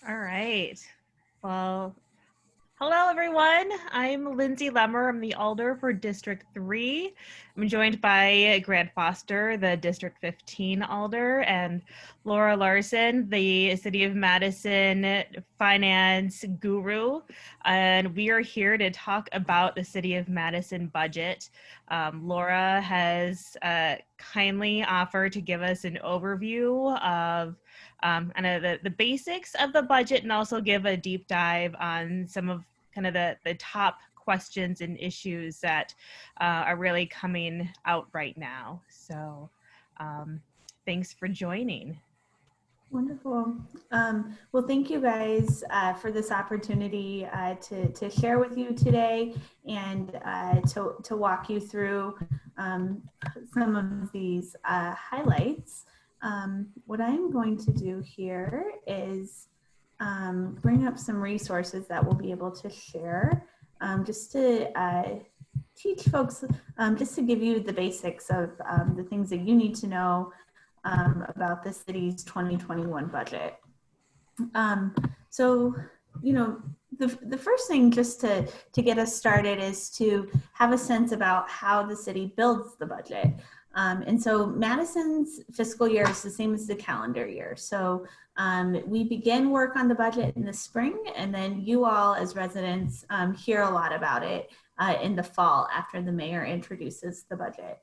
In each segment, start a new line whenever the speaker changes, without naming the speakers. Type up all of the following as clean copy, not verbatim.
All right. Well, hello everyone. I'm Lindsay Lemmer. I'm the Alder for District 3. I'm joined by Grant Foster, the District 15 Alder, and Laura Larson, the City of Madison finance guru. And we are here to talk about the City of Madison budget. Laura has kindly offered to give us an overview of kind of the basics of the budget and also give a deep dive on some of kind of the top questions and issues that are really coming out right now. So thanks for joining.
Wonderful. Well, thank you guys for this opportunity to share with you today and to walk you through some of these highlights. What I'm going to do here is bring up some resources that we'll be able to share just to teach folks, just to give you the basics of the things that you need to know about the city's 2021 budget. So, you know, the first thing just to get us started is to have a sense about how the city builds the budget. And so Madison's fiscal year is the same as the calendar year. So we begin work on the budget in the spring, and then you all as residents hear a lot about it in the fall after the mayor introduces the budget.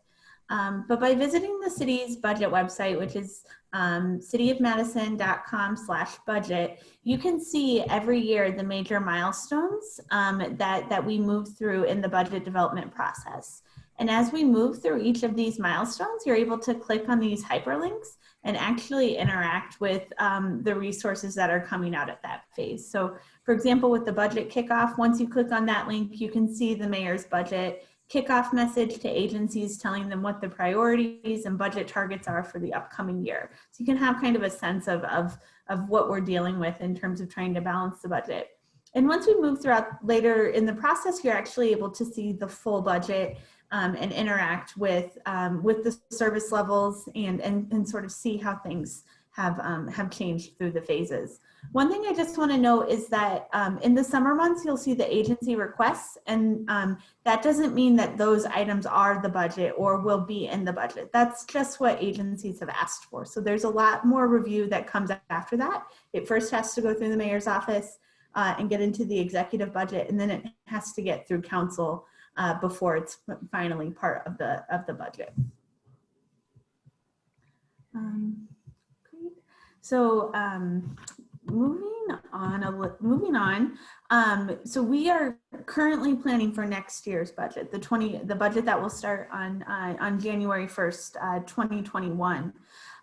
But by visiting the city's budget website, which is cityofmadison.com/budget, you can see every year the major milestones that we move through in the budget development process. And as we move through each of these milestones, you're able to click on these hyperlinks and actually interact with the resources that are coming out at that phase. So for example, with the budget kickoff, once you click on that link, you can see the mayor's budget kickoff message to agencies telling them what the priorities and budget targets are for the upcoming year. So you can have kind of a sense of what we're dealing with in terms of trying to balance the budget. And once we move throughout later in the process, you're actually able to see the full budget and interact with the service levels and sort of see how things have changed through the phases. One thing I just want to note is that in the summer months, you'll see the agency requests, and that doesn't mean that those items are the budget or will be in the budget. That's just what agencies have asked for. So there's a lot more review that comes after that. It first has to go through the mayor's office and get into the executive budget, and then it has to get through council before it's finally part of the budget. Great. So moving on. So we are currently planning for next year's budget, the budget that will start on January 1st, 2021.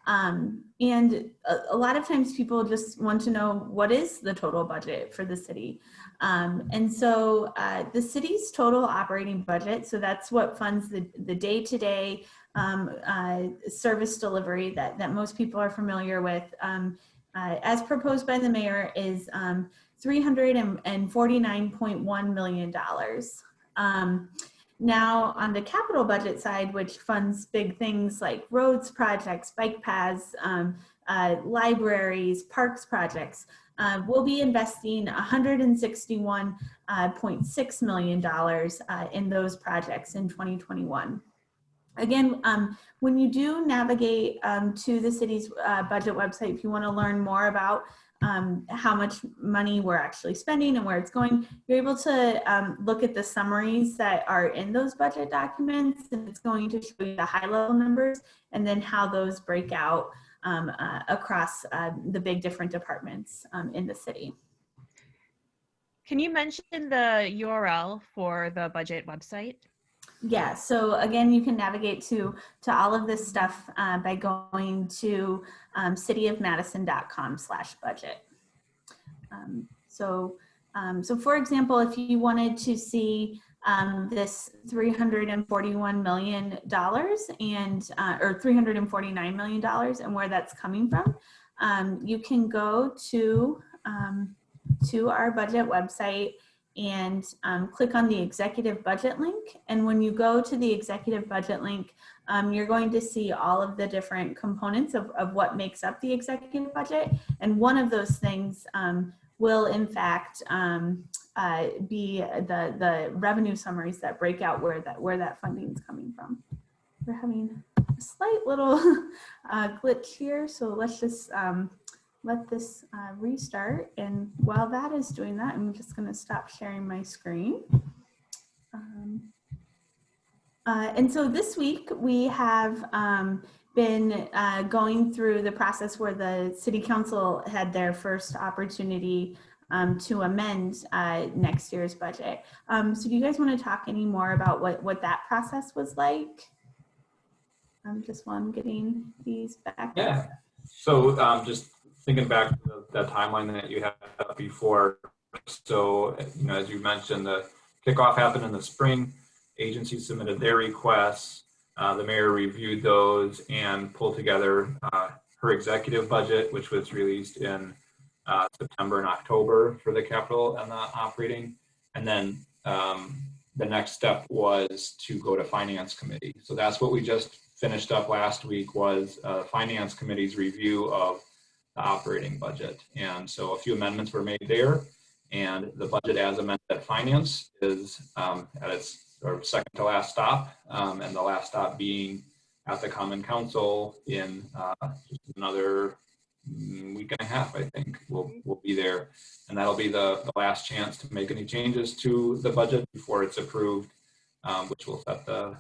And a lot of times people just want to know what is the total budget for the city. And so the city's total operating budget, so that's what funds the day-to-day service delivery that most people are familiar with, as proposed by the mayor, is $349.1 million. Now, on the capital budget side, which funds big things like roads projects, bike paths, libraries, parks projects, we'll be investing $161.6 million in those projects in 2021. Again, when you do navigate to the city's budget website, if you want to learn more about how much money we're actually spending and where it's going, you're able to look at the summaries that are in those budget documents, and it's going to show you the high-level numbers and then how those break out across the big different departments in the city.
Can you mention the URL for the budget website?
Yeah, so again, you can navigate to all of this stuff by going to cityofmadison.com/budget. So for example, if you wanted to see this $341 million and or $349 million and where that's coming from, you can go to our budget website and click on the executive budget link. And when you go to the executive budget link, you're going to see all of the different components of what makes up the executive budget. And one of those things will in fact be the revenue summaries that break out where that funding is coming from. We're having a slight little glitch here, so let's just let this restart. And while that is doing that, I'm just going to stop sharing my screen. And so this week we have been going through the process where the City Council had their first opportunity to amend next year's budget. So do you guys want to talk any more about what that process was like? Just while I'm getting these back.
Yeah. So just thinking back to that timeline that you had before. So, you know, as you mentioned, the kickoff happened in the spring. Agencies submitted their requests. The mayor reviewed those and pulled together her executive budget, which was released in September and October for the capital and the operating. And then the next step was to go to Finance Committee. So that's what we just finished up last week, was Finance Committee's review of the operating budget. And so a few amendments were made there, and the budget as amended at Finance is at its second to last stop, and the last stop being at the Common Council in just another week and a half, I think. We'll be there, and that'll be the last chance to make any changes to the budget before it's approved, which will set the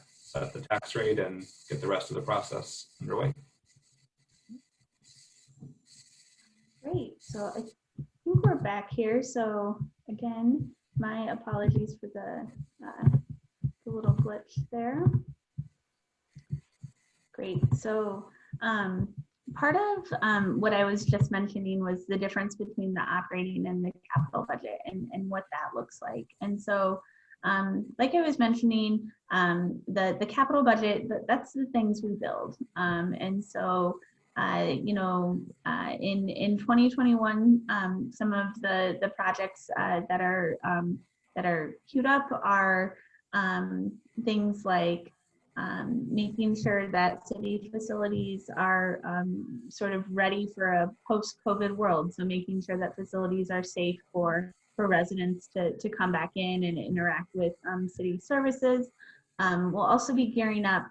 tax rate and get the rest of the process underway.
Great. So I think we're back here. So again, my apologies for the little glitch there. Great. So part of what I was just mentioning was the difference between the operating and the capital budget and what that looks like. And so like I was mentioning, the capital budget, that's the things we build. And so, you know, in 2021, some of the projects that are queued up are things like making sure that city facilities are sort of ready for a post-COVID world. So making sure that facilities are safe for residents to come back in and interact with city services. We'll also be gearing up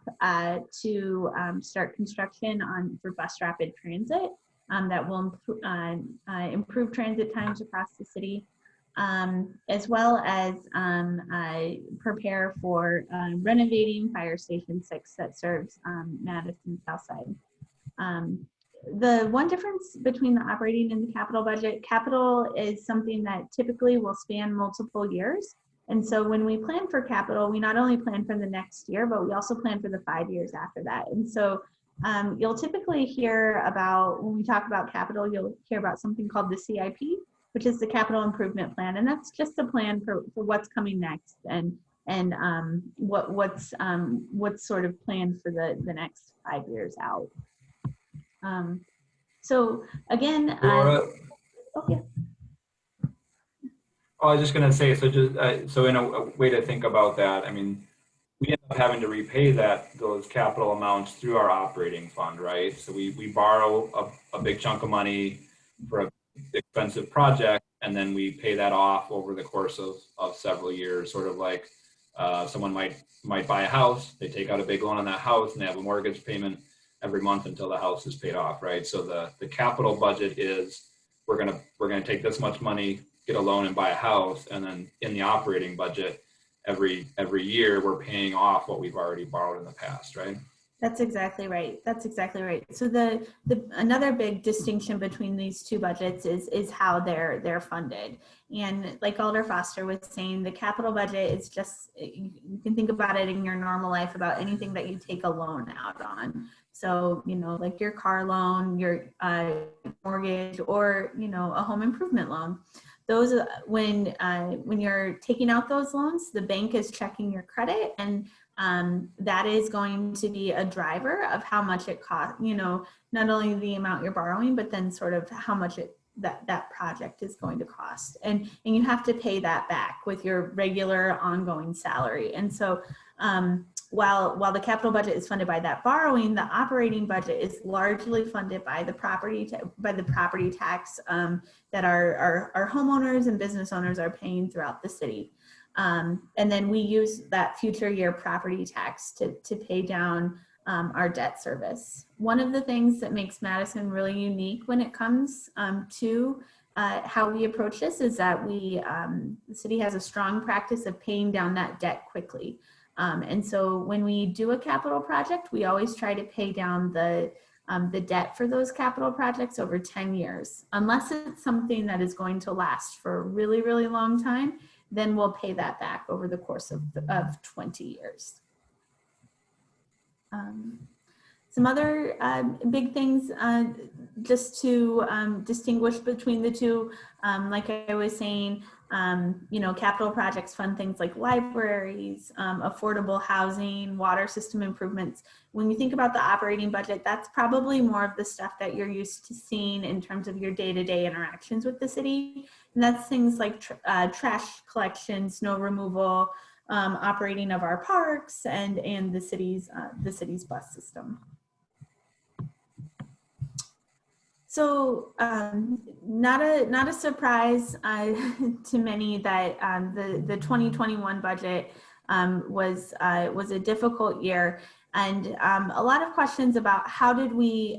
to start construction for bus rapid transit that will improve transit times across the city, as well as prepare for renovating Fire Station 6 that serves Madison Southside. The one difference between the operating and the capital budget, capital is something that typically will span multiple years. And so when we plan for capital, we not only plan for the next year, but we also plan for the 5 years after that. And so you'll typically hear about, when we talk about capital, you'll hear about something called the CIP, which is the capital improvement plan. And that's just a plan for what's coming next and what's sort of planned for the next 5 years out. So again, okay.
I was just going to say, so just so in a way to think about that, I mean, we end up having to repay those capital amounts through our operating fund, right? So we borrow a big chunk of money for an expensive project, and then we pay that off over the course of several years. Sort of like someone might buy a house, they take out a big loan on that house, and they have a mortgage payment every month until the house is paid off, right? So the capital budget is we're gonna take this much money, get a loan and buy a house, and then in the operating budget every year we're paying off what we've already borrowed in the past, right?
That's exactly right. That's exactly right. So another big distinction between these two budgets is how they're funded. And like Alder Foster was saying, the capital budget is just, you can think about it in your normal life about anything that you take a loan out on. So, you know, like your car loan, your mortgage, or, you know, a home improvement loan. Those, when you're taking out those loans, the bank is checking your credit, and that is going to be a driver of how much it costs, you know, not only the amount you're borrowing, but then sort of how much that project is going to cost. And you have to pay that back with your regular ongoing salary. And so while the capital budget is funded by that borrowing, the operating budget is largely funded by the property tax that our homeowners and business owners are paying throughout the city. And then we use that future year property tax to pay down our debt service. One of the things that makes Madison really unique when it comes to how we approach this is that the city has a strong practice of paying down that debt quickly. And so when we do a capital project, we always try to pay down the debt for those capital projects over 10 years. Unless it's something that is going to last for a really, really long time, then we'll pay that back over the course of 20 years. Some other big things just to distinguish between the two, like I was saying, capital projects fund things like libraries, affordable housing, water system improvements. When you think about the operating budget, that's probably more of the stuff that you're used to seeing in terms of your day-to-day interactions with the city. And that's things like trash collection, snow removal, operating of our parks, and the city's bus system. So not a surprise to many that the 2021 budget was a difficult year, and a lot of questions about how did we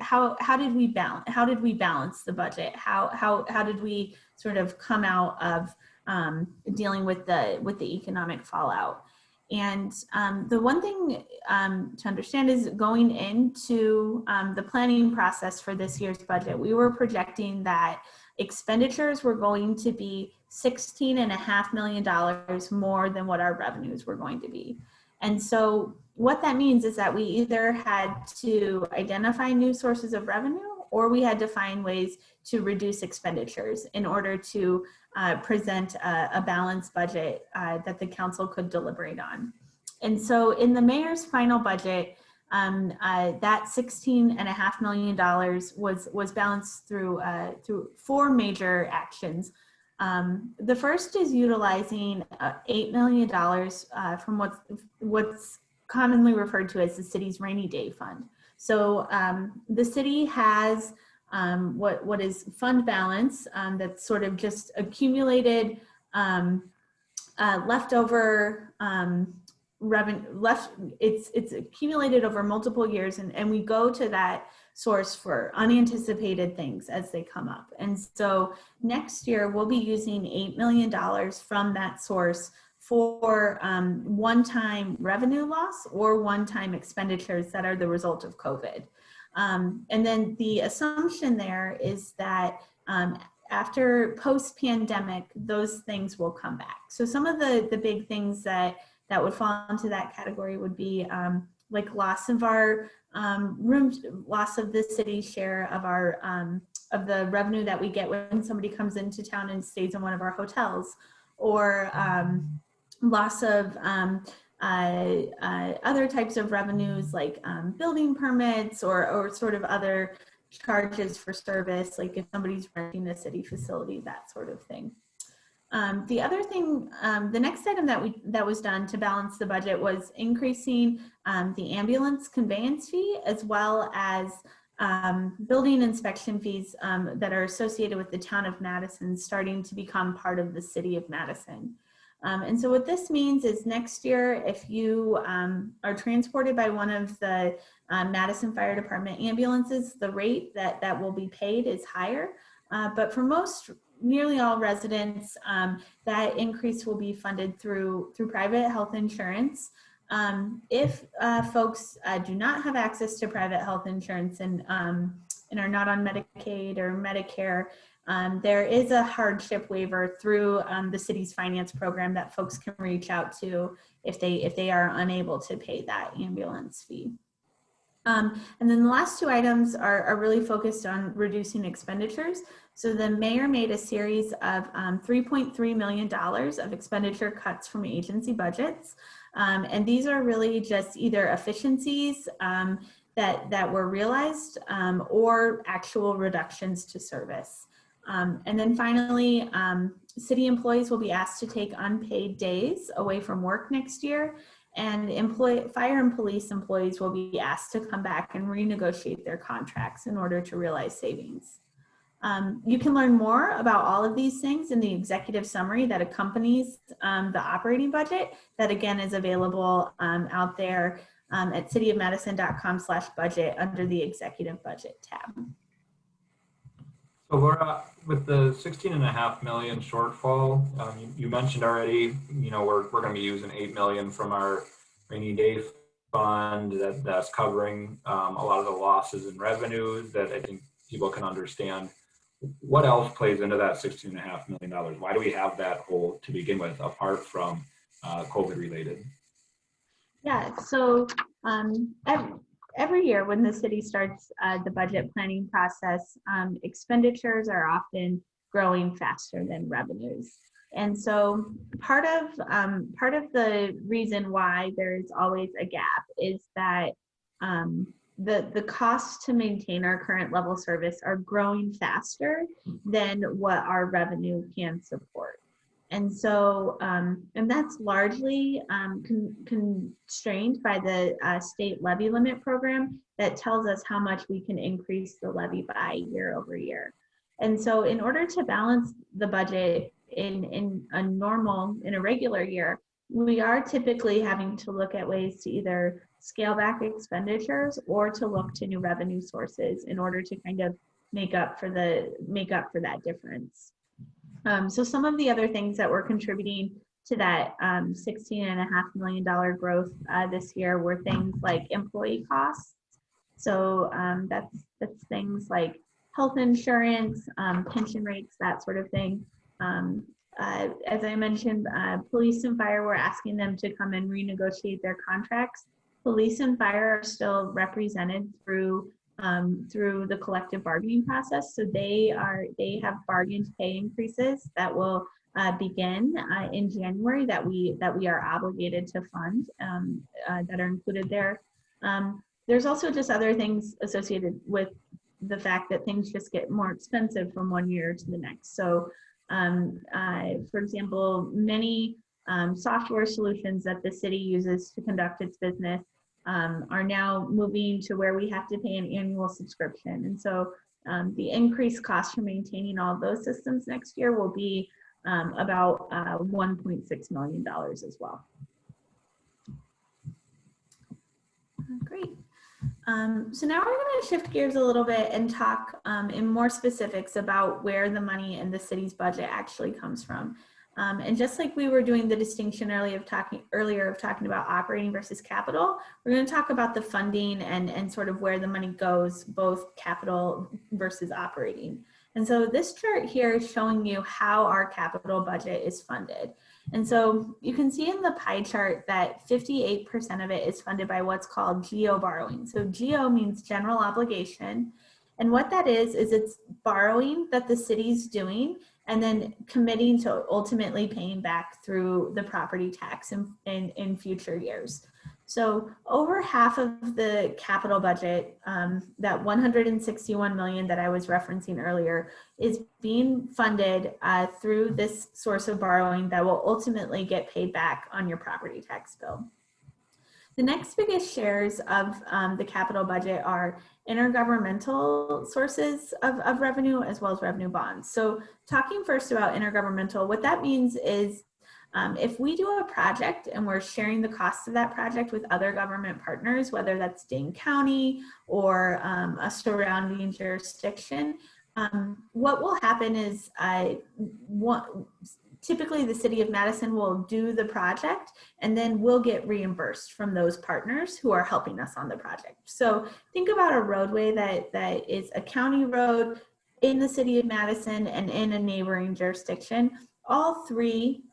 balance the budget? How did we sort of come out of dealing with the economic fallout? And the one thing to understand is going into the planning process for this year's budget, we were projecting that expenditures were going to be $16.5 million more than what our revenues were going to be. And so what that means is that we either had to identify new sources of revenue, or we had to find ways to reduce expenditures in order to present a balanced budget that the council could deliberate on. And so in the mayor's final budget, that $16.5 million was balanced through four major actions. The first is utilizing $8 million from what's commonly referred to as the city's rainy day fund. So the city has what is fund balance that's sort of just accumulated leftover revenue. It's accumulated over multiple years, and we go to that source for unanticipated things as they come up. And so next year we'll be using $8 million from that source for one-time revenue loss or one-time expenditures that are the result of COVID. And then the assumption there is that after post-pandemic, those things will come back. So some of the big things that would fall into that category would be like loss of our rooms, loss of the city's share of our of the revenue that we get when somebody comes into town and stays in one of our hotels, or loss of other types of revenues like building permits or sort of other charges for service, like if somebody's renting a city facility, that sort of thing. The other thing, the next item that was done to balance the budget was increasing the ambulance conveyance fee, as well as building inspection fees that are associated with the town of Madison starting to become part of the city of Madison. And so what this means is next year, if you are transported by one of the Madison Fire Department ambulances, the rate that will be paid is higher. But for nearly all residents, that increase will be funded through private health insurance. If folks do not have access to private health insurance and are not on Medicaid or Medicare, there is a hardship waiver through the city's finance program that folks can reach out to if they are unable to pay that ambulance fee. And then the last two items are really focused on reducing expenditures. So the mayor made a series of $3.3 million of expenditure cuts from agency budgets. And these are really just either efficiencies that were realized or actual reductions to service. And then finally, city employees will be asked to take unpaid days away from work next year. and fire and police employees will be asked to come back and renegotiate their contracts in order to realize savings. You can learn more about all of these things in the executive summary that accompanies the operating budget, that again is available out there at cityofmadison.com/budget under the executive budget tab.
So Laura, with the 16.5 million shortfall, you mentioned already, we're going to be using 8 million from our rainy day fund that's covering a lot of the losses in revenues that I think people can understand. What else plays into that $16.5 million? Why do we have that hole to begin with, apart from COVID related?
Yeah, so every year when the city starts the budget planning process, expenditures are often growing faster than revenues. And so part of the reason why there's always a gap is that the costs to maintain our current level service are growing faster than what our revenue can support. And so, and that's largely constrained by the state levy limit program that tells us how much we can increase the levy by year over year. And so in order to balance the budget in a regular year, we are typically having to look at ways to either scale back expenditures or to look to new revenue sources in order to kind of make up for that difference. So some of the other things that were contributing to that $16.5 million growth this year were things like employee costs. So that's things like health insurance, pension rates, that sort of thing. As I mentioned, police and fire, we're asking them to come and renegotiate their contracts. Police and fire are still represented through the collective bargaining process. So they have bargained pay increases that will begin in January that we are obligated to fund that are included there. There's also just other things associated with the fact that things just get more expensive from one year to the next. So for example, many software solutions that the city uses to conduct its business are now moving to where we have to pay an annual subscription. And so the increased cost for maintaining all of those systems next year will be about $1.6 million as well. Great. So now we're going to shift gears a little bit and talk in more specifics about where the money in the city's budget actually comes from. And just like we were doing the distinction earlier of talking about operating versus capital, we're going to talk about the funding and sort of where the money goes, both capital versus operating. And so this chart here is showing you how our capital budget is funded. And so you can see in the pie chart that 58% of it is funded by what's called GO borrowing. So GO means general obligation. And what that is it's borrowing that the city's doing and then committing to ultimately paying back through the property tax in future years. So over half of the capital budget, that $161 million that I was referencing earlier, is being funded through this source of borrowing that will ultimately get paid back on your property tax bill. The next biggest shares of the capital budget are intergovernmental sources of revenue as well as revenue bonds. So talking first about intergovernmental, what that means is if we do a project and we're sharing the cost of that project with other government partners, whether that's Dane County or a surrounding jurisdiction, what will happen is typically the city of Madison will do the project and then we'll get reimbursed from those partners who are helping us on the project. So think about a roadway that is a county road in the city of Madison and in a neighboring jurisdiction. All three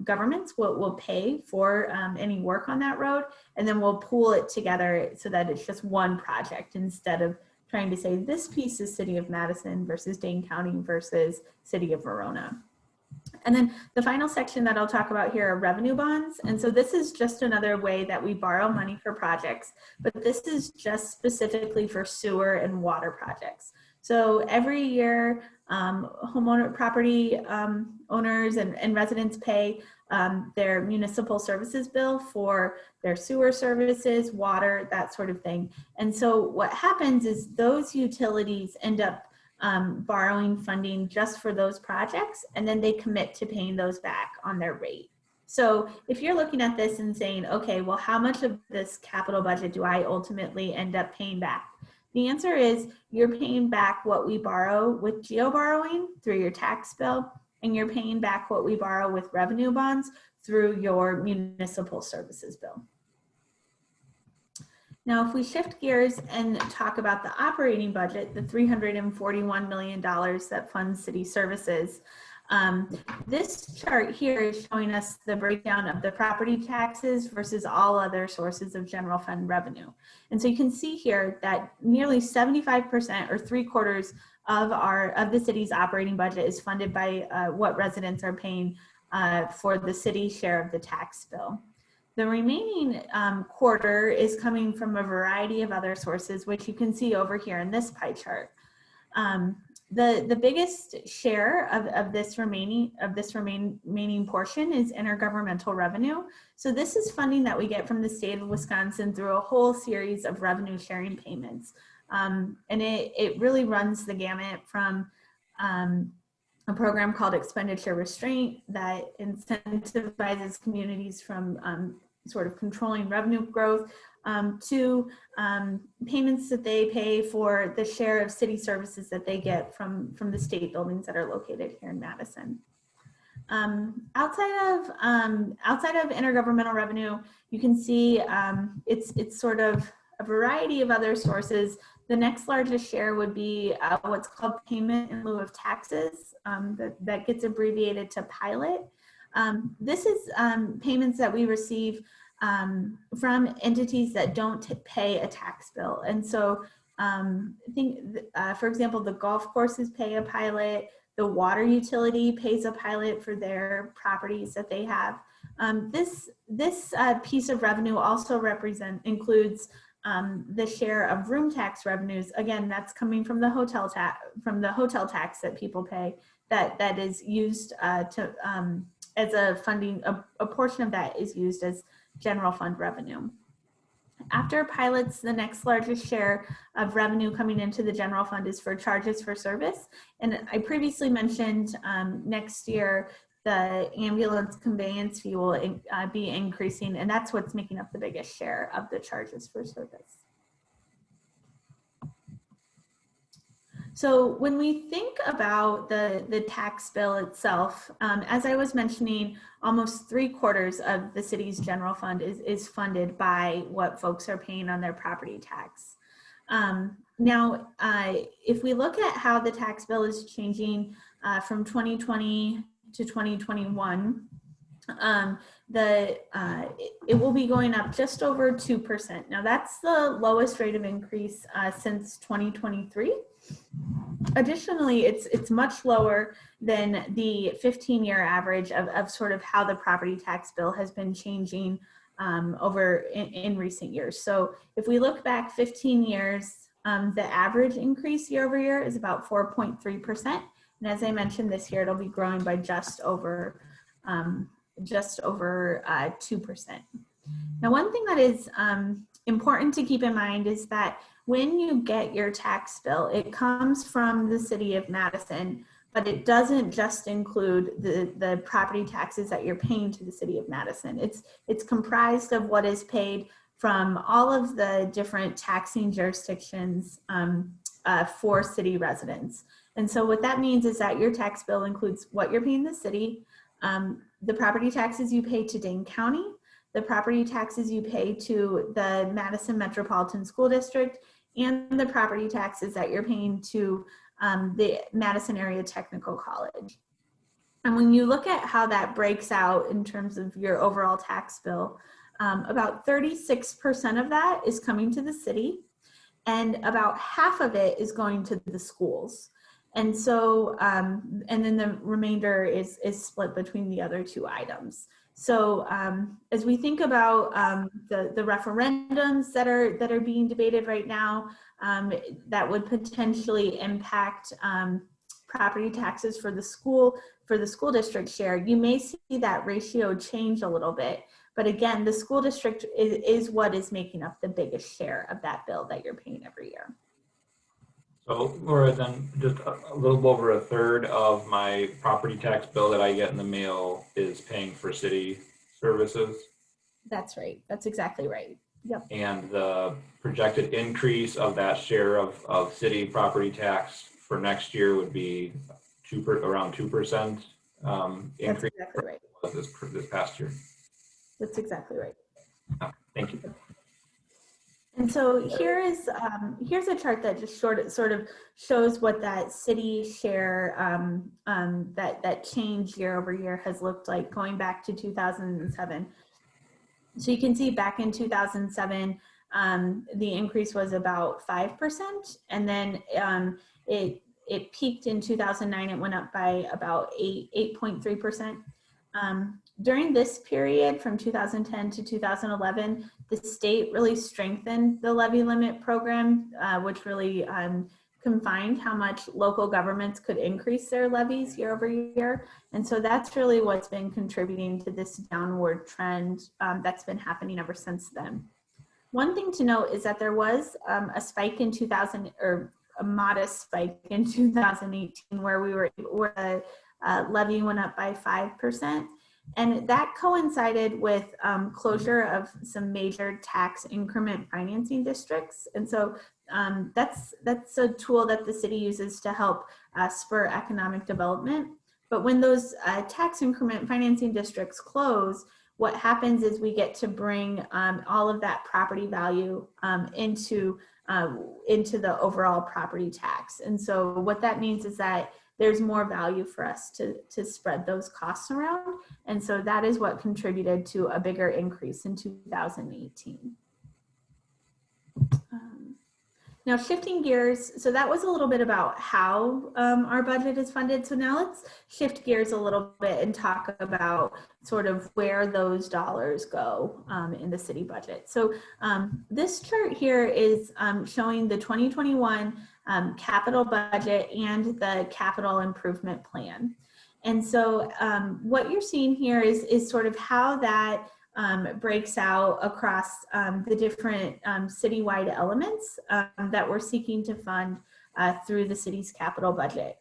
governments will pay for any work on that road, and then we'll pool it together so that it's just one project instead of trying to say this piece is City of Madison versus Dane County versus City of Verona. And then the final section that I'll talk about here are revenue bonds. And so this is just another way that we borrow money for projects, but this is just specifically for sewer and water projects. So every year, property owners and residents pay their municipal services bill for their sewer services, water, that sort of thing. And so what happens is those utilities end up borrowing funding just for those projects, and then they commit to paying those back on their rate. So if you're looking at this and saying, okay, well, how much of this capital budget do I ultimately end up paying back? The answer is you're paying back what we borrow with geo borrowing through your tax bill, and you're paying back what we borrow with revenue bonds through your municipal services bill. Now, if we shift gears and talk about the operating budget, the $341 million that funds city services, this chart here is showing us the breakdown of the property taxes versus all other sources of general fund revenue. And so you can see here that nearly 75% or 3/4 of the city's operating budget is funded by what residents are paying for the city share of the tax bill. The remaining quarter is coming from a variety of other sources, which you can see over here in this pie chart. The biggest share of this remaining portion is intergovernmental revenue. So this is funding that we get from the state of Wisconsin through a whole series of revenue sharing payments. And it really runs the gamut from a program called expenditure restraint that incentivizes communities from sort of controlling revenue growth to payments that they pay for the share of city services that they get from the state buildings that are located here in Madison. Outside of intergovernmental revenue, you can see it's sort of a variety of other sources. The next largest share would be what's called payment in lieu of taxes, that gets abbreviated to PILOT. This is payments that we receive from entities that don't pay a tax bill. And so for example, the golf courses pay a PILOT, the water utility pays a PILOT for their properties that they have. This piece of revenue also includes the share of room tax revenues. Again, that's coming from the hotel tax that people pay. That is used as a funding. A portion of that is used as general fund revenue. After pilots, the next largest share of revenue coming into the general fund is for charges for service. And I previously mentioned next year the ambulance conveyance fee will be increasing, and that's what's making up the biggest share of the charges for service. So when we think about the tax bill itself, as I was mentioning, almost 3/4 of the city's general fund is funded by what folks are paying on their property tax. Now, if we look at how the tax bill is changing from 2020 to 2021, it will be going up just over 2%. Now that's the lowest rate of increase since 2023. Additionally, it's much lower than the 15-year average of sort of how the property tax bill has been changing over in recent years. So if we look back 15 years, the average increase year over year is about 4.3%. And as I mentioned, this year it'll be growing by just over 2%. Now, one thing that is important to keep in mind is that when you get your tax bill, it comes from the city of Madison, but it doesn't just include the property taxes that you're paying to the city of Madison. It's comprised of what is paid from all of the different taxing jurisdictions for city residents. And so what that means is that your tax bill includes what you're paying the city, the property taxes you pay to Dane County, the property taxes you pay to the Madison Metropolitan School District, and the property taxes that you're paying to the Madison Area Technical College. And when you look at how that breaks out in terms of your overall tax bill, about 36% of that is coming to the city, and about half of it is going to the schools. And so, and then the remainder is split between the other two items. So as we think about the referendums that are being debated right now, that would potentially impact property taxes for the school district share, you may see that ratio change a little bit. But again, the school district is what is making up the biggest share of that bill that you're paying every year.
So Laura, then just a little over a third of my property tax bill that I get in the mail is paying for city services.
That's right. That's exactly right. Yep.
And the projected increase of that share of city property tax for next year would be around 2% increase.
That's exactly right.
This past year.
That's exactly right.
Oh, thank you.
And so here's a chart that just sort of shows what that city share that change year over year has looked like going back to 2007. So you can see back in 2007, the increase was about 5%, and then it peaked in 2009. It went up by about 8.3%. During this period from 2010 to 2011, the state really strengthened the levy limit program, which really confined how much local governments could increase their levies year over year. And so that's really what's been contributing to this downward trend that's been happening ever since then. One thing to note is that there was a spike in 2000, or a modest spike in 2018, where the levy went up by 5%. And that coincided with closure of some major tax increment financing districts. And so that's a tool that the city uses to help spur economic development. But when those tax increment financing districts close, what happens is we get to bring all of that property value into the overall property tax. And so what that means is that there's more value for us to spread those costs around. And so that is what contributed to a bigger increase in 2018. Now shifting gears, so that was a little bit about how our budget is funded. So now let's shift gears a little bit and talk about sort of where those dollars go in the city budget. So this chart here is showing the 2021 capital budget and the capital improvement plan. And so what you're seeing here is sort of how that breaks out across the different citywide elements that we're seeking to fund through the city's capital budget.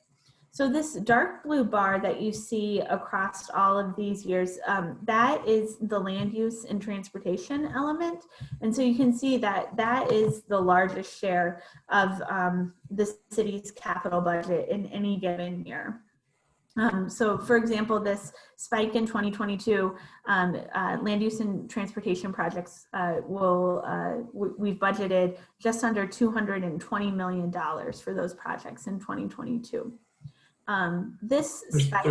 So this dark blue bar that you see across all of these years, that is the land use and transportation element. And so you can see that that is the largest share of the city's capital budget in any given year. So for example, this spike in 2022, land use and transportation projects we've budgeted just under $220 million for those projects in 2022.
There's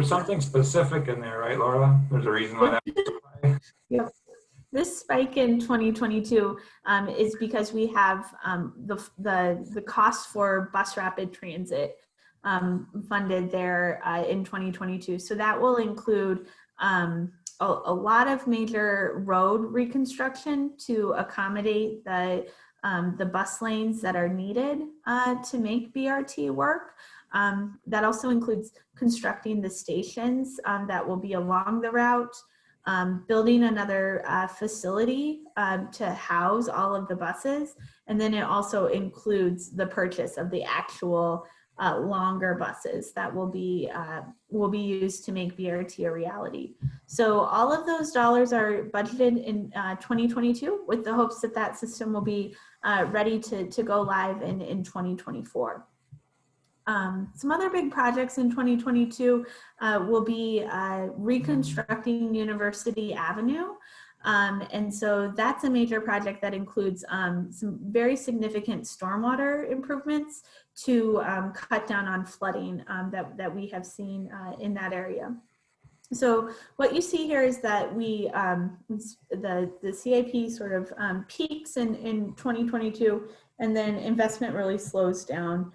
something specific in there, right, Laura? There's a reason why that.
Yep. This spike in 2022 is because we have the cost for bus rapid transit funded there in 2022. So that will include a lot of major road reconstruction to accommodate the bus lanes that are needed to make BRT work. That also includes constructing the stations that will be along the route, building another facility to house all of the buses. And then it also includes the purchase of the actual longer buses that will be used to make BRT a reality. So all of those dollars are budgeted in 2022 with the hopes that that system will be ready to go live in 2024. Some other big projects in 2022 will be reconstructing University Avenue. And so that's a major project that includes some very significant stormwater improvements to cut down on flooding that we have seen in that area. So what you see here is that the CIP sort of peaks in 2022, and then investment really slows down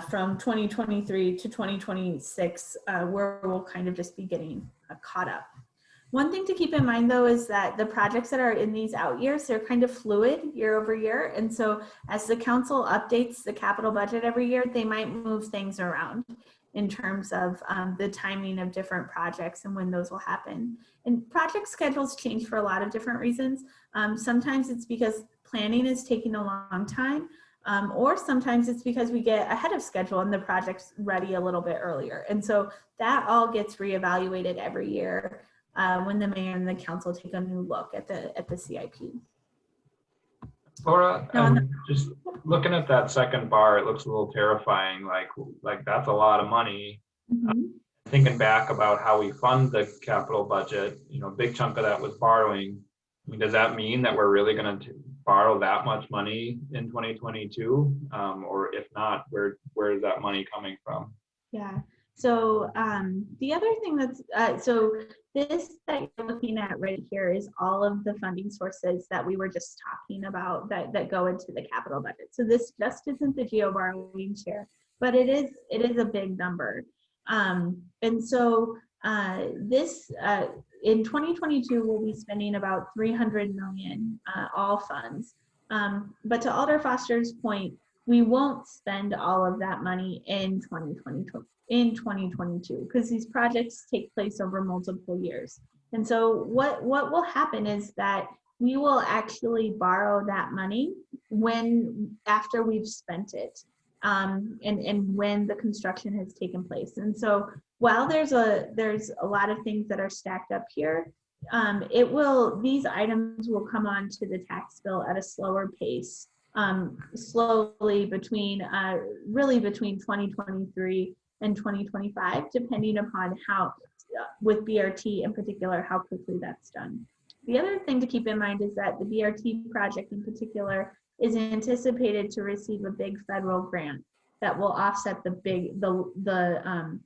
from 2023 to 2026, where we'll kind of just be getting caught up. One thing to keep in mind though is that the projects that are in these out years, they're kind of fluid year over year. And so as the council updates the capital budget every year, they might move things around in terms of the timing of different projects and when those will happen. And project schedules change for a lot of different reasons. Sometimes it's because planning is taking a long time, or sometimes it's because we get ahead of schedule and the project's ready a little bit earlier. And so that all gets reevaluated every year when the mayor and the council take a new look at the CIP.
Laura, just looking at that second bar, it looks a little terrifying. Like that's a lot of money.
Mm-hmm.
Thinking back about how we fund the capital budget, you know, a big chunk of that was borrowing. I mean, does that mean that we're really going to borrow that much money in 2022? Or if not, where is that money coming from?
Yeah. So the other thing that's, so this that you're looking at right here is all of the funding sources that we were just talking about that go into the capital budget. So this just isn't the GO borrowing share, but it is a big number. And so this, in 2022, we'll be spending about $300 million, all funds. But to Alder Foster's point, we won't spend all of that money in 2022 because these projects take place over multiple years. And so what will happen is that we will actually borrow that money after we've spent it, and when the construction has taken place. And so while there's a lot of things that are stacked up here, these items will come onto the tax bill at a slower pace, slowly really between 2023 and 2025, depending upon how, with BRT in particular, how quickly that's done. The other thing to keep in mind is that the BRT project in particular is anticipated to receive a big federal grant that will offset that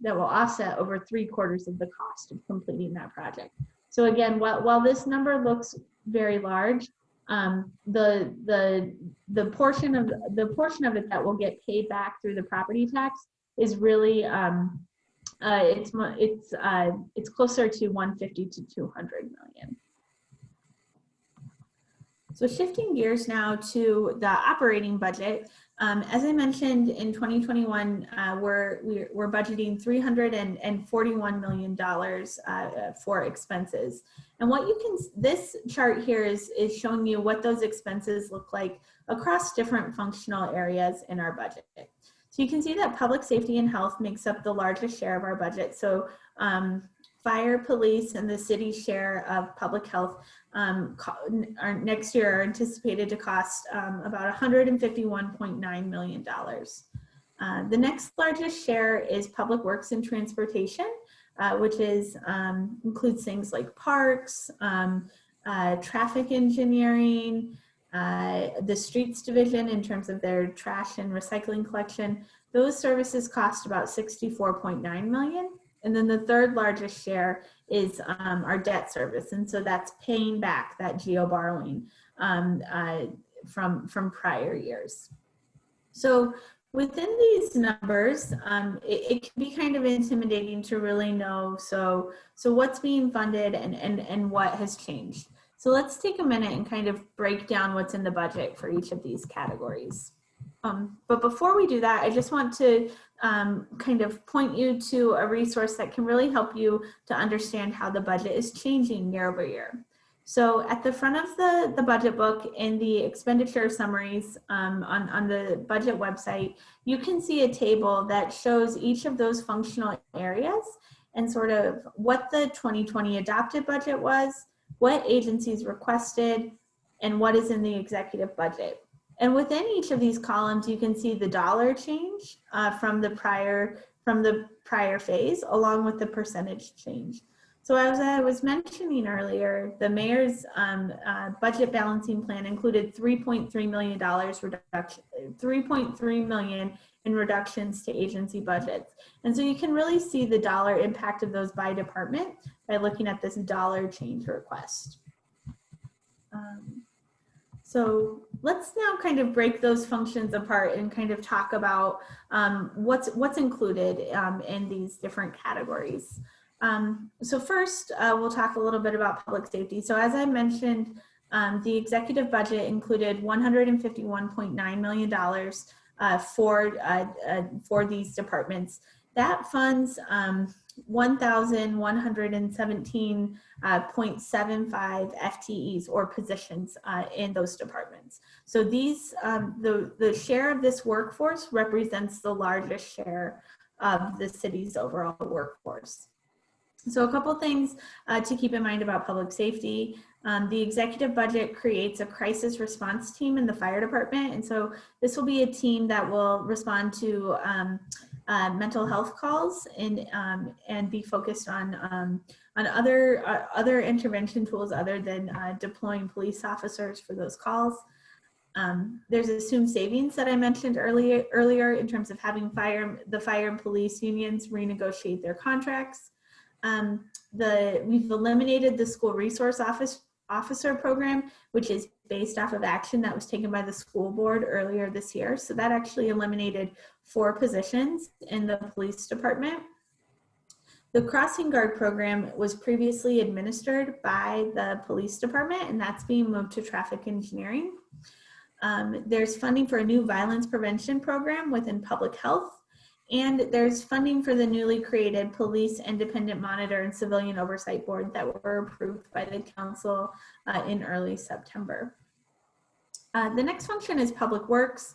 will offset over 3/4 of the cost of completing that project. So again, while this number looks very large, the portion of it that will get paid back through the property tax is really it's closer to 150 to 200 million. So shifting gears now to the operating budget, as I mentioned, in 2021, we're budgeting $341 million for expenses. And what this chart here is showing you what those expenses look like across different functional areas in our budget. So you can see that public safety and health makes up the largest share of our budget. So fire, police, and the city's share of public health next year are anticipated to cost about $151.9 million. The next largest share is public works and transportation, which includes things like parks, traffic engineering, the streets division in terms of their trash and recycling collection. Those services cost about $64.9 million. And then the third largest share is our debt service. And so that's paying back that GO borrowing from prior years. So within these numbers, it can be kind of intimidating to really know, so what's being funded and what has changed. So let's take a minute and kind of break down what's in the budget for each of these categories. But before we do that, I just want to kind of point you to a resource that can really help you to understand how the budget is changing year over year. So at the front of the budget book in the expenditure summaries on the budget website, you can see a table that shows each of those functional areas and sort of what the 2020 adopted budget was, what agencies requested, and what is in the executive budget. And within each of these columns, you can see the dollar change from the prior phase, along with the percentage change. So as I was mentioning earlier, the mayor's budget balancing plan included $3.3 million reduction, $3.3 million in reductions to agency budgets. And so you can really see the dollar impact of those by department by looking at this dollar change request. So let's now kind of break those functions apart and kind of talk about what's included in these different categories. So first, we'll talk a little bit about public safety. So as I mentioned, the executive budget included $151.9 million for these departments. That funds 1,117.75 FTEs or positions in those departments. So these, the share of this workforce represents the largest share of the city's overall workforce. So a couple things to keep in mind about public safety. The executive budget creates a crisis response team in the fire department. And so this will be a team that will respond to mental health calls and be focused on other intervention tools other than deploying police officers for those calls. There's assumed savings that I mentioned earlier in terms of having the fire and police unions renegotiate their contracts. We've eliminated the school resource officer program, which is based off of action that was taken by the school board earlier this year. So that actually eliminated 4 positions in the police department. The crossing guard program was previously administered by the police department, and that's being moved to traffic engineering. There's funding for a new violence prevention program within public health. And there's funding for the newly created Police Independent Monitor and Civilian Oversight Board that were approved by the council in early September. The next function is Public Works,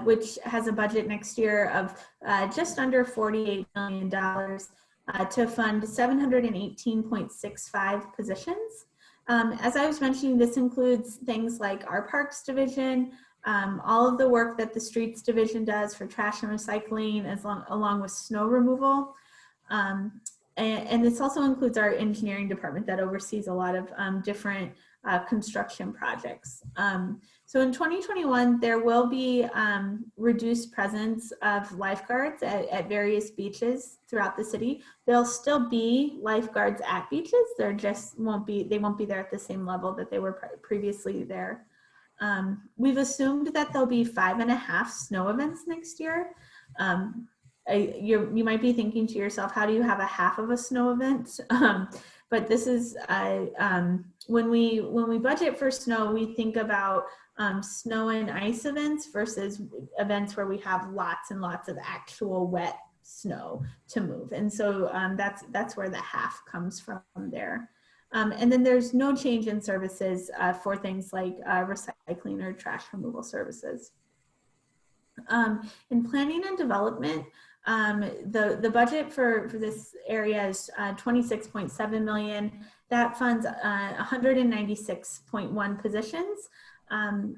which has a budget next year of just under $48 million to fund 718.65 positions. As I was mentioning, this includes things like our Parks Division, all of the work that the Streets Division does for trash and recycling, along with snow removal. And this also includes our engineering department that oversees a lot of different construction projects. So in 2021, there will be reduced presence of lifeguards at various beaches throughout the city. There'll still be lifeguards at beaches. They won't be there at the same level that they were previously there. We've assumed that there'll be 5.5 snow events next year. You might be thinking to yourself, how do you have a half of a snow event? But this is when we budget for snow, we think about snow and ice events versus events where we have lots and lots of actual wet snow to move. And so that's where the half comes from there. And then there's no change in services for things like recycling or trash removal services. In planning and development, the budget for this area is $26.7 million. That funds 196.1 positions.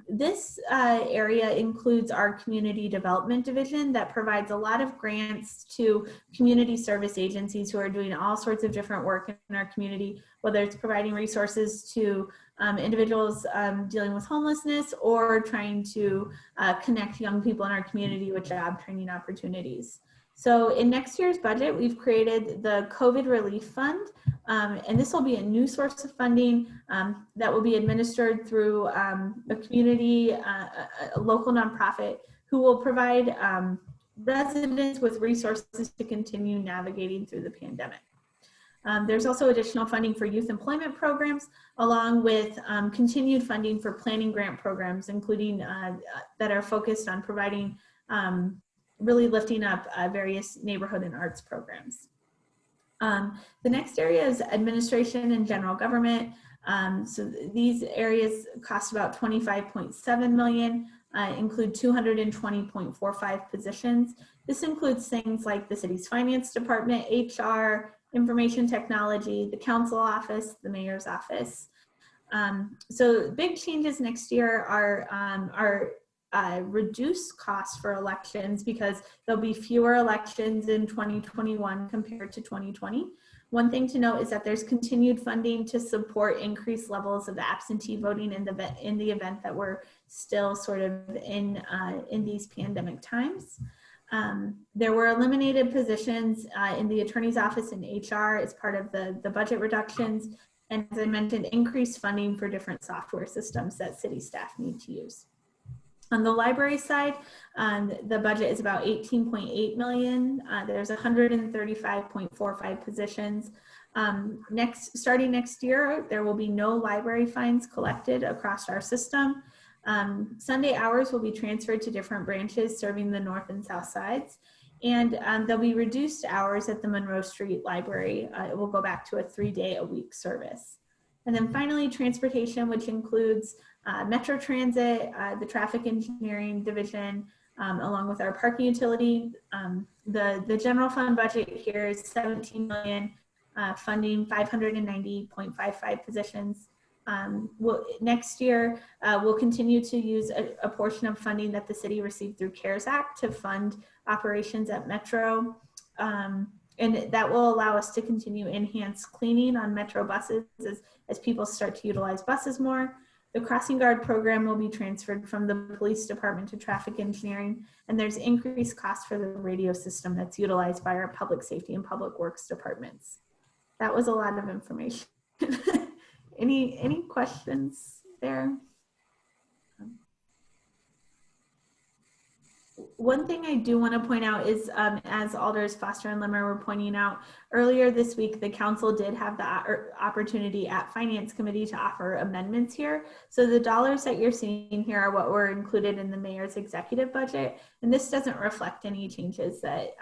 This area includes our community development division that provides a lot of grants to community service agencies who are doing all sorts of different work in our community, whether it's providing resources to individuals dealing with homelessness or trying to connect young people in our community with job training opportunities. So in next year's budget, we've created the COVID Relief Fund, and this will be a new source of funding that will be administered through a community, a local nonprofit who will provide residents with resources to continue navigating through the pandemic. There's also additional funding for youth employment programs, along with continued funding for planning grant programs, including that are focused on providing really lifting up various neighborhood and arts programs. The next area is administration and general government. So these areas cost about $25.7 million, include 220.45 positions. This includes things like the city's finance department, HR, information technology, the council office, the mayor's office. So big changes next year are reduced costs for elections because there'll be fewer elections in 2021 compared to 2020. One thing to note is that there's continued funding to support increased levels of absentee voting in the event that we're still sort of in these pandemic times. There were eliminated positions in the attorney's office and HR as part of the budget reductions. And as I mentioned, increased funding for different software systems that city staff need to use. On the library side, the budget is about 18.8 million. There's 135.45 positions. Starting next year, there will be no library fines collected across our system. Sunday hours will be transferred to different branches serving the north and south sides. And there'll be reduced hours at the Monroe Street Library. It will go back to a 3-day-a-week service. And then finally, transportation, which includes Metro Transit, the Traffic Engineering Division, along with our parking utility. The general fund budget here is 17 million, funding 590.55 positions. Next year, we'll continue to use a portion of funding that the city received through CARES Act to fund operations at Metro. And that will allow us to continue enhanced cleaning on Metro buses as people start to utilize buses more. The crossing guard program will be transferred from the police department to traffic engineering, and there's increased cost for the radio system that's utilized by our public safety and public works departments. That was a lot of information. Any questions there? One thing I do want to point out is, as Alders Foster and Limmer were pointing out earlier this week, the council did have the opportunity at Finance Committee to offer amendments here. So the dollars that you're seeing here are what were included in the mayor's executive budget, and this doesn't reflect any changes that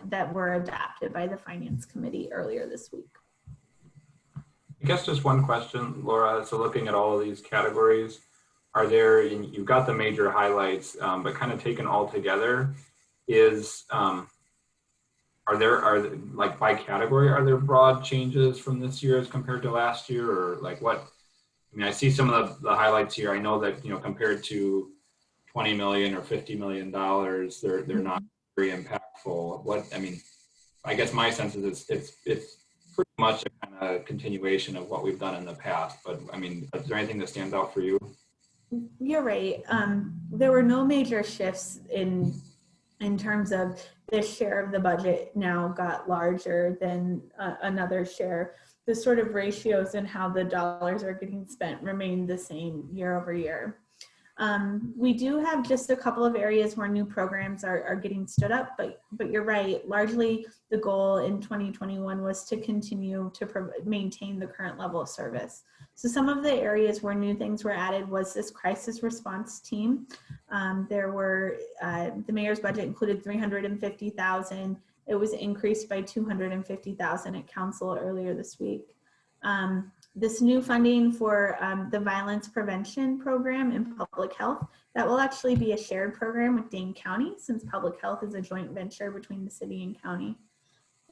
that were adopted by the Finance Committee earlier this week.
I guess just one question, Laura. So looking at all of these categories, are there, you've got the major highlights, but kind of taken all together, are there like by category, are there broad changes from this year as compared to last year, or like what? I mean, I see some of the highlights here. I know that, you know, compared to 20 million or $50 million, they're not very impactful. What, I mean, I guess my sense is it's pretty much a kind of continuation of what we've done in the past. But I mean, is there anything that stands out for you?
You're right. There were no major shifts in terms of this share of the budget now got larger than another share. The sort of ratios and how the dollars are getting spent remain the same year over year. We do have just a couple of areas where new programs are getting stood up, but you're right. Largely, the goal in 2021 was to continue to maintain the current level of service. So some of the areas where new things were added was this crisis response team. There were, the mayor's budget included 350,000. It was increased by 250,000 at council earlier this week. This new funding for the violence prevention program in public health, that will actually be a shared program with Dane County, since public health is a joint venture between the city and county.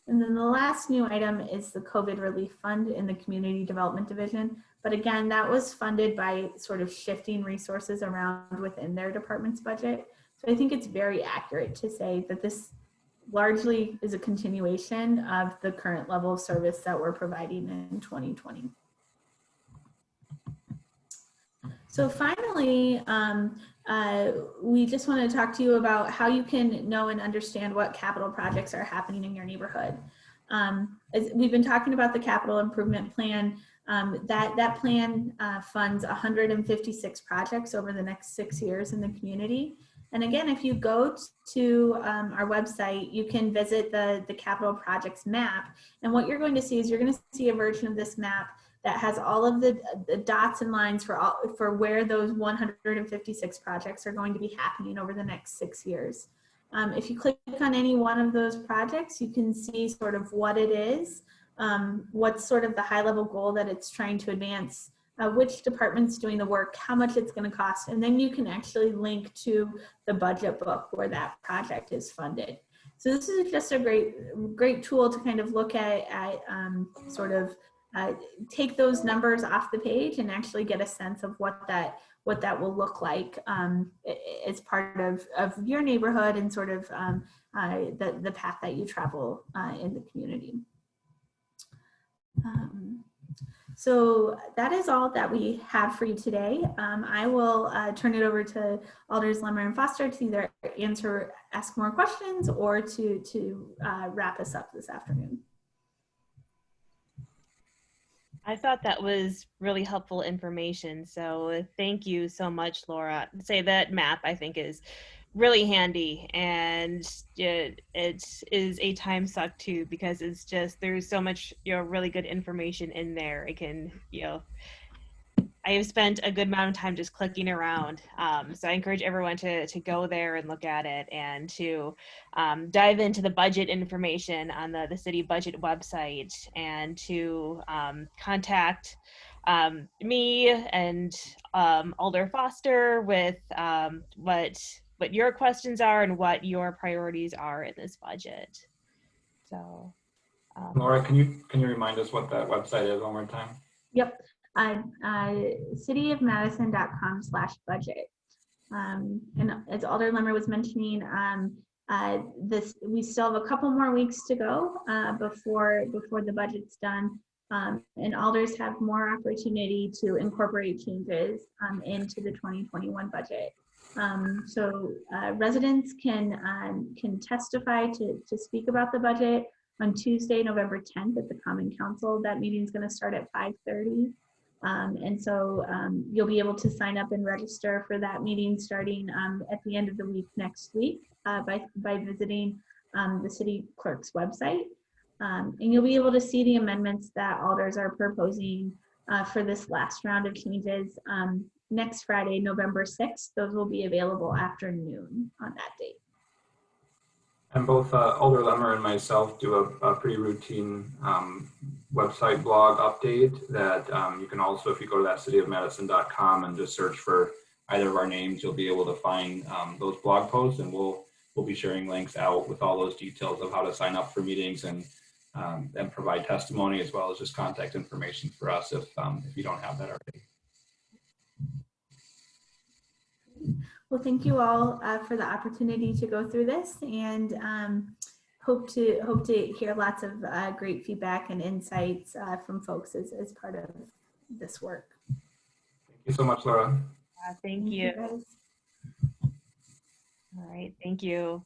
And then the last new item is the COVID relief fund in the community development division. But again, that was funded by sort of shifting resources around within their department's budget. So I think it's very accurate to say that this largely is a continuation of the current level of service that we're providing in 2020. So finally, we just want to talk to you about how you can know and understand what capital projects are happening in your neighborhood. As we've been talking about the capital improvement plan, that plan funds 156 projects over the next 6 years in the community. And again, if you go to our website, you can visit the capital projects map. And what you're going to see is you're going to see a version of this map that has all of the dots and lines for where those 156 projects are going to be happening over the next 6 years. If you click on any one of those projects, you can see sort of what it is, what's sort of the high level goal that it's trying to advance, which department's doing the work, how much it's going to cost, and then you can actually link to the budget book where that project is funded. So this is just a great tool to kind of look at sort of take those numbers off the page and actually get a sense of what that will look like as part of your neighborhood and sort of the path that you travel in the community. So that is all that we have for you today. I will turn it over to Alders Lemmer and Foster to either ask more questions or to wrap us up this afternoon.
I thought that was really helpful information. So thank you so much, Laura. Say that map I think is really handy, and it is a time suck too, because it's just there's so much really good information in there. It can I have spent a good amount of time just clicking around. So I encourage everyone to go there and look at it, and to dive into the budget information on the city budget website, and to contact me and Alder Foster with what your questions are and what your priorities are in this budget. So,
Laura, can you remind us what that website is one more time?
Yep. Cityofmadison.com/budget. And as Alder Lemmer was mentioning, we still have a couple more weeks to go before the budget's done. And alders have more opportunity to incorporate changes into the 2021 budget. So residents can testify to speak about the budget on Tuesday, November 10th at the Common Council. That meeting is going to start at 5:30. And so you'll be able to sign up and register for that meeting starting at the end of the week next week by visiting the city clerk's website. And you'll be able to see the amendments that alders are proposing for this last round of changes next Friday, November 6th. Those will be available after noon on that date.
And both Alder Lemmer and myself do a pretty routine website blog update that you can also, if you go to that cityofmadison.com and just search for either of our names, you'll be able to find those blog posts, and we'll be sharing links out with all those details of how to sign up for meetings and provide testimony, as well as just contact information for us if you don't have that already.
Well, thank you all for the opportunity to go through this, and hope to hear lots of great feedback and insights from folks as part of this work.
Thank you so much, Laura.
thank you.
Guys.
All right, thank you.